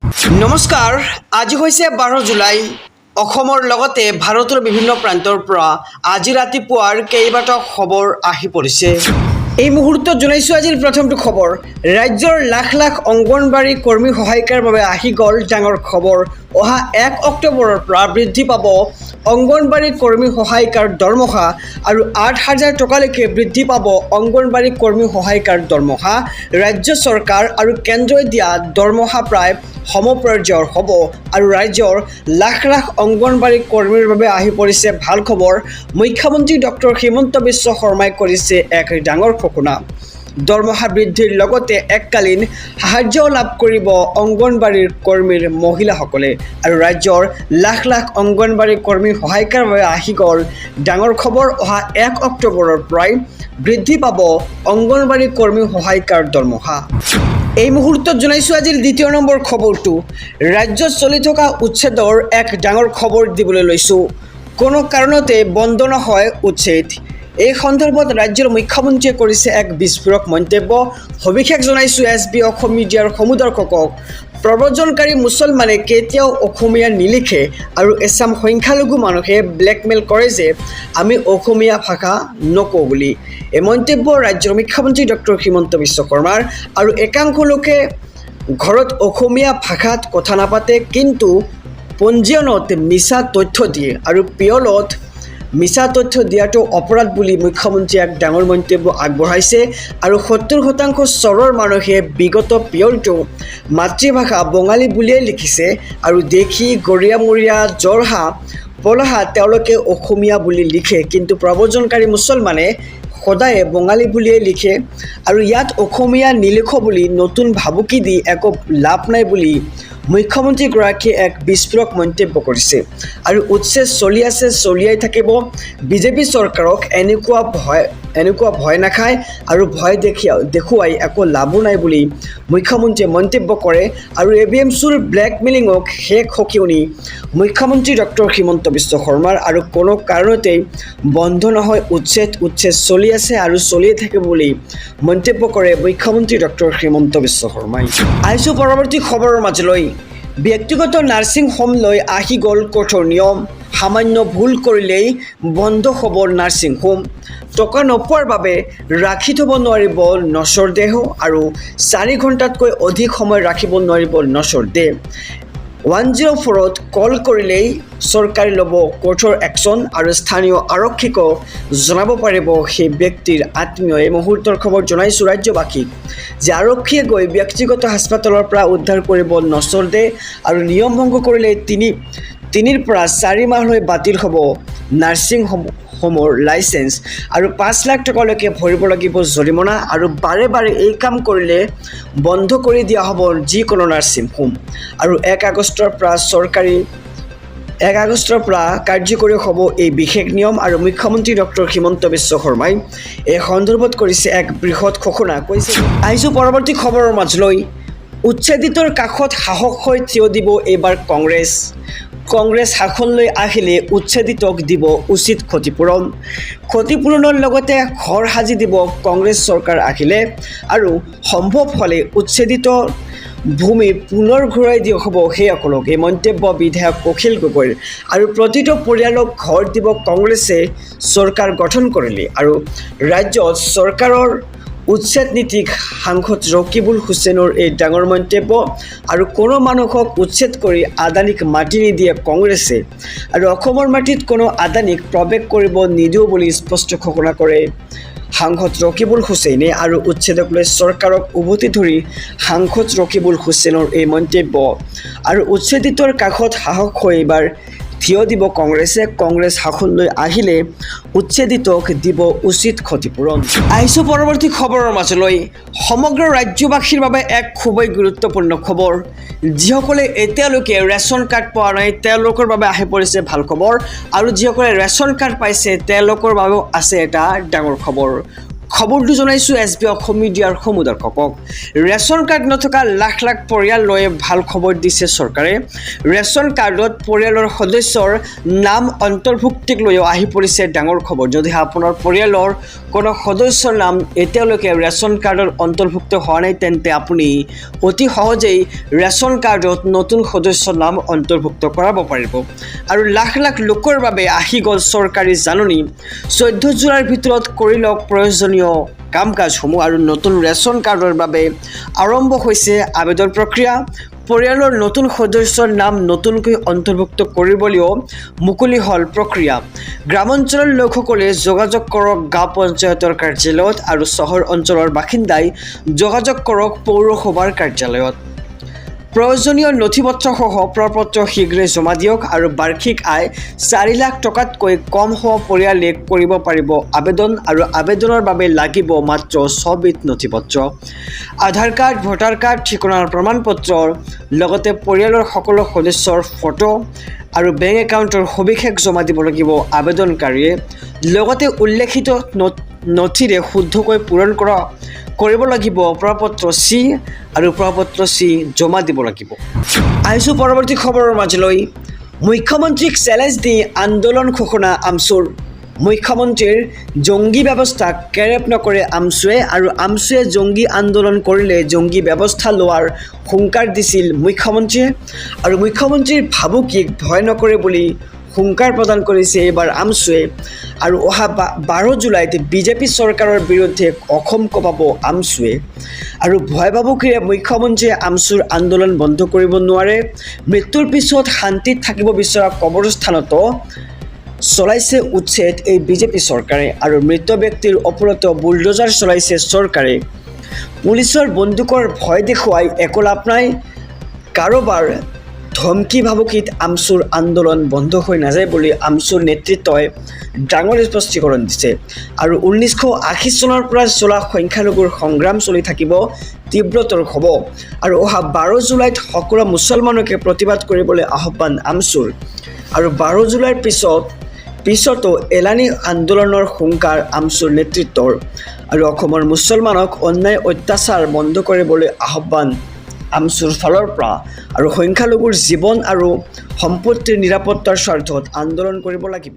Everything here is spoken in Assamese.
নমস্কাৰ, আজি হৈছে 12 জুলাই। অসমৰ লগতে ভাৰতৰ বিভিন্ন প্ৰান্তৰ পৰা আজি ৰাতিপুৱাৰ কেইবাটাও খবৰ আহি পৰিছে। এই মুহূৰ্তত জনাইছোঁ আজিৰ প্ৰথমটো খবৰ। ৰাজ্যৰ লাখ লাখ অংগনবাড়ী কৰ্মী সহায়িকাৰ বাবে আহি গ'ল ডাঙৰ খবৰ। অহা 1 অক্টোবৰৰ পৰা বৃদ্ধি পাব অংগনবাড়ী কৰ্মী সহায়িকাৰ দৰমহা আৰু 8,000 টকালৈকে বৃদ্ধি পাব অংগনবাড়ী কৰ্মী সহায়িকাৰ দৰমহা। ৰাজ্য চৰকাৰ আৰু কেন্দ্ৰই দিয়া দৰমহা প্ৰায় সমপৰ্যায়ৰ হ'ব আৰু ৰাজ্যৰ লাখ লাখ অংগনবাড়ী কৰ্মীৰ বাবে আহি পৰিছে ভাল খবৰ। মুখ্যমন্ত্ৰী ডক্টৰ হিমন্ত বিশ্ব শৰ্মাই কৰিছে এক ডাঙৰ ঘোষণা। দৰমহা বৃদ্ধিৰ লগতে এককালীন সাহায্য লাভ কৰিব অংগনবাড়ীৰ কৰ্মীৰ মহিলাসকলে আৰু ৰাজ্যৰ লাখ লাখ অংগনবাড়ী কৰ্মী সহায়িকাৰ বাবে আহি গ'ল ডাঙৰ খবৰ। অহা 1 অক্টোবৰৰ পৰাই বৃদ্ধি পাব অংগনবাড়ী কৰ্মী সহায়িকাৰ দৰমহা। এই মুহূৰ্তত জনাইছোঁ আজিৰ দ্বিতীয় নম্বৰ খবৰটো। ৰাজ্যত চলি থকা উচ্ছেদৰ এক ডাঙৰ খবৰ দিবলৈ লৈছোঁ। কোনো কাৰণতে বন্ধ নহয় উচ্ছেদ। এই সন্দৰ্ভত ৰাজ্যৰ মুখ্যমন্ত্ৰীয়ে কৰিছে এক বিস্ফোৰক মন্তব্য। সবিশেষ জনাইছোঁ SB অসম মিডিয়াৰ সমুদৰ্শকক। প্ৰব্ৰজনকাৰী মুছলমানে কেতিয়াও অসমীয়া নিলিখে আৰু এছাম সংখ্যালঘু মানুহে ব্লেকমেইল কৰে যে আমি অসমীয়া ভাষা নকওঁ বুলি। এই মন্তব্য ৰাজ্যৰ মুখ্যমন্ত্ৰী ডক্টৰ হিমন্ত বিশ্ব শৰ্মাৰ। আৰু একাংশ লোকে ঘৰত অসমীয়া ভাষাত কথা নাপাতে, কিন্তু পঞ্জীয়নত মিছা তথ্য দিয়ে আৰু পিয়লত মিছা তথ্য দিয়াটো অপৰাধ বুলি মুখ্যমন্ত্ৰীয়ে এক ডাঙৰ মন্তব্য আগবঢ়াইছে। আৰু 70% চৰৰ মানুহে বিগত পিয়লটো মাতৃভাষা বঙালী বুলিয়েই লিখিছে আৰু দেখি গৰীয়ামৰীয়া জৰহা পলহা তেওঁলোকে অসমীয়া বুলি লিখে, কিন্তু প্ৰব্ৰজনকাৰী মুছলমানে সদায়ে বঙালী বুলিয়েই লিখে আৰু ইয়াত অসমীয়া নিলিখ বুলি নতুন ভাবুকি দি একো লাভ নাই বুলি মুখ্যমন্ত্ৰীগৰাকীয়ে এক বিস্ফোৰক মন্তব্য কৰিছে। আৰু উচ্ছেদ চলি আছে, চলিয়াই থাকিব। বিজেপি চৰকাৰক এনেকুৱা ভয় নাখায় আৰু ভয় দেখুৱাই একো লাভো নাই বুলি মুখ্যমন্ত্ৰীয়ে মন্তব্য কৰে। আৰু ABMCৰ ব্লেকমেইলিঙক শেষ সকিয়নি মুখ্যমন্ত্ৰী ডক্টৰ হিমন্ত বিশ্ব শৰ্মাৰ। আৰু কোনো কাৰণতেই বন্ধ নহয় উচ্ছেদ চলি আছে আৰু চলিয়ে থাকিব বুলি মন্তব্য কৰে মুখ্যমন্ত্ৰী ডক্টৰ হিমন্ত বিশ্ব শৰ্মাই। আহিছোঁ পৰৱৰ্তী খবৰৰ মাজলৈ। ব্যক্তিগত নাৰ্ছিং হোম লৈ আহি গ'ল কঠোৰ নিয়ম। সামান্য ভুল কৰিলেই বন্ধ হ'ব নাৰ্ছিং হোম। টকা নোপোৱাৰ বাবে ৰাখি থ'ব নোৱাৰিব নশ্বৰ দেহ আৰু 4 ঘণ্টাতকৈ অধিক সময় ৰাখিব নোৱাৰিব নশ্বৰ দেহ। 104ত কল কৰিলেই চৰকাৰে ল'ব কঠোৰ একশ্যন আৰু স্থানীয় আৰক্ষীকো জনাব পাৰিব সেই ব্যক্তিৰ আত্মীয়। এই মুহূৰ্তৰ খবৰ জনাইছোঁ ৰাজ্যবাসীক যে আৰক্ষীয়ে গৈ ব্যক্তিগত হাস্পতালৰ পৰা উদ্ধাৰ কৰিব নশ্বৰ দেহ আৰু নিয়ম ভংগ কৰিলে 3ৰ পৰা 4 মাহলৈ বাতিল হ'ব নাৰ্ছিং হোমৰ লাইচেঞ্চ আৰু 5 লাখ টকালৈকে ভৰিব লাগিব জৰিমনা। আৰু বাৰে বাৰে এই কাম কৰিলে বন্ধ কৰি দিয়া হ'ব যিকোনো নাৰ্ছিং হোম। আৰু 1 আগষ্টৰ পৰা কাৰ্যকৰী হ'ব এই বিশেষ নিয়ম। আৰু মুখ্যমন্ত্ৰী ডক্টৰ হিমন্ত বিশ্ব শৰ্মাই এই সন্দৰ্ভত কৰিছে এক বৃহৎ ঘোষণা। কৈছে আহিছোঁ পৰৱৰ্তী খবৰৰ মাজলৈ। উচ্ছেদিতৰ কাষত সাহস হৈ থিয় দিব এইবাৰ কংগ্ৰেছ শাসনলৈ আহিলে উচ্ছেদিতক দিব উচিত ক্ষতিপূৰণৰ লগতে ঘৰ সাজি দিব কংগ্ৰেছ চৰকাৰ আহিলে। আৰু সম্ভৱ হ'লে উচ্ছেদিত ভূমি পুনৰ ঘূৰাই দিয়া হ'ব সেইসকলক। এই মন্তব্য বিধায়ক অখিল গগৈৰ। আৰু প্ৰতিটো পৰিয়ালক ঘৰ দিব কংগ্ৰেছে চৰকাৰ গঠন কৰিলে। আৰু ৰাজ্যত চৰকাৰৰ উচ্ছেদ নীতিক সাংসদ ৰকিবুল হুছেইনৰ এই ডাঙৰ মন্তব্য। আৰু কোনো মানুহক উচ্ছেদ কৰি আদানীক মাটি নিদিয়ে কংগ্ৰেছে আৰু অসমৰ মাটিত কোনো আদানীক প্ৰৱেশ কৰিব নিদিওঁ বুলি স্পষ্ট ঘোষণা কৰে সাংসদ ৰকিবুল হুছেইনে। আৰু উচ্ছেদক লৈ চৰকাৰক উভতি ধৰি সাংসদ ৰকিবুল হুছেইনৰ এই মন্তব্য। আৰু উচ্ছেদিতৰ কাষত সাহস হৈ এইবাৰ থিয় দিব কংগ্ৰেছ শাসনলৈ আহিলে উচ্ছেদিতক দিব উচিত ক্ষতিপূৰণ। আহিছোঁ পৰৱৰ্তী খবৰৰ মাজলৈ। সমগ্ৰ ৰাজ্যবাসীৰ বাবে এক খুবেই গুৰুত্বপূৰ্ণ খবৰ। যিসকলে এতিয়ালৈকে ৰেচন কাৰ্ড পোৱা নাই তেওঁলোকৰ বাবে আহি পৰিছে ভাল খবৰ। আৰু যিসকলে ৰেচন কাৰ্ড পাইছে তেওঁলোকৰ বাবেও আছে এটা ডাঙৰ খবৰ। খবৰটো জনাইছোঁ SB অসম মিডিয়াৰ সমুদৰ্শকক। ৰেচন কাৰ্ড নথকা লাখ লাখ পৰিয়াললৈ ভাল খবৰ দিছে চৰকাৰে। ৰেচন কাৰ্ডত পৰিয়ালৰ সদস্যৰ নাম অন্তৰ্ভুক্তিক লৈও আহি পৰিছে ডাঙৰ খবৰ। যদিহে আপোনাৰ পৰিয়ালৰ কোনো সদস্যৰ নাম এতিয়ালৈকে ৰেচন কাৰ্ডত অন্তৰ্ভুক্ত হোৱা নাই, তেন্তে আপুনি অতি সহজেই ৰেচন কাৰ্ডত নতুন সদস্যৰ নাম অন্তৰ্ভুক্ত কৰাব পাৰিব। আৰু লাখ লাখ লোকৰ বাবে আহি গ'ল চৰকাৰী জাননী। 14 জুলাইৰ ভিতৰত কৰি লওক প্ৰয়োজনীয় কাম কাজসমূহ। আৰু নতুন ৰেচন কাৰ্ডৰ বাবে আৰম্ভ হৈছে আবেদন প্ৰক্ৰিয়া। পৰিয়ালৰ নতুন সদস্যৰ নাম নতুনকৈ অন্তৰ্ভুক্ত কৰিবলৈও মুকলি হ'ল প্ৰক্ৰিয়া। গ্ৰামাঞ্চলৰ লোকসকলে যোগাযোগ কৰক গাঁও পঞ্চায়তৰ কাৰ্যালয়ত আৰু চহৰ অঞ্চলৰ বাসিন্দাই যোগাযোগ কৰক পৌৰসভাৰ কাৰ্যালয়ত। প্ৰয়োজনীয় নথিপত্ৰসহ প্ৰপত্ৰ শীঘ্ৰে জমা দিয়ক। আৰু বাৰ্ষিক আয় 4 লাখ টকাতকৈ কম হোৱা পৰিয়ালে কৰিব পাৰিব আবেদন। আৰু আবেদনৰ বাবে লাগিব মাত্ৰ 6 বিধ নথিপত্ৰ: আধাৰ কাৰ্ড, ভোটাৰ কাৰ্ড, ঠিকনাৰ প্ৰমাণপত্ৰৰ লগতে পৰিয়ালৰ সকলো সদস্যৰ ফটো আৰু বেংক একাউণ্টৰ সবিশেষ জমা দিব লাগিব আবেদনকাৰীয়ে। লগতে উল্লেখিত নথিৰে শুদ্ধকৈ পূৰণ কৰিব লাগিব প্ৰপত্ৰ C আৰু প্ৰপত্ৰ C জমা দিব লাগিব। আহিছোঁ পৰৱৰ্তী খবৰৰ মাজলৈ। মুখ্যমন্ত্ৰীক চেলেঞ্জ দি আন্দোলন ঘোষণা আমছুৰ। মুখ্যমন্ত্ৰীৰ জংগী ব্যৱস্থাক কেৰেপ নকৰে আমছুৱে। আৰু আমছুৱে জংগী আন্দোলন কৰিলে জংগী ব্যৱস্থা লোৱাৰ হুংকাৰ দিছিল মুখ্যমন্ত্ৰীয়ে। আৰু মুখ্যমন্ত্ৰীৰ ভাবুকিক ভয় নকৰে বুলি হুংকাৰ প্ৰদান কৰিছে এইবাৰ আমছুৱে। আৰু অহা 12 জুলাইত বিজেপি চৰকাৰৰ বিৰুদ্ধে অসম কঁপাব আমছুৱে। আৰু ভয় ভাবুকিৰে মুখ্যমন্ত্ৰীয়ে আমছুৰ আন্দোলন বন্ধ কৰিব নোৱাৰে। মৃত্যুৰ পিছত শান্তিত থাকিব বিচৰা কবৰস্থানতো চলাইছে উচ্ছেদ এই বিজেপি চৰকাৰে। আৰু মৃত ব্যক্তিৰ ওপৰতো বুলডোজাৰ চলাইছে চৰকাৰে। পুলিচৰ বন্দুকৰ ভয় দেখুৱাই একো লাভ নাই। কাৰোবাৰ ধমকি ভাবুকিত আমছুৰ আন্দোলন বন্ধ হৈ নাযায় বুলি আমছুৰ নেতৃত্বই ডাঙৰ স্পষ্টীকৰণ দিছে। আৰু 1980 চনৰ পৰা চলা সংখ্যালঘুৰ সংগ্ৰাম চলি থাকিব, তীব্ৰতৰ হ'ব। আৰু অহা 12 জুলাইত সকলো মুছলমানকে প্ৰতিবাদ কৰিবলৈ আহ্বান আমছুৰ। আৰু 12 জুলাইৰ পিছতো এলানি আন্দোলনৰ হুংকাৰ আমছুৰ নেতৃত্বৰ। আৰু অসমৰ মুছলমানক অন্যায় অত্যাচাৰ বন্ধ কৰিবলৈ আহ্বান আমছুৰ ফালৰ পৰা। আৰু সংখ্যালঘুৰ জীৱন আৰু সম্পত্তিৰ নিৰাপত্তাৰ স্বাৰ্থত আন্দোলন কৰিব লাগিব।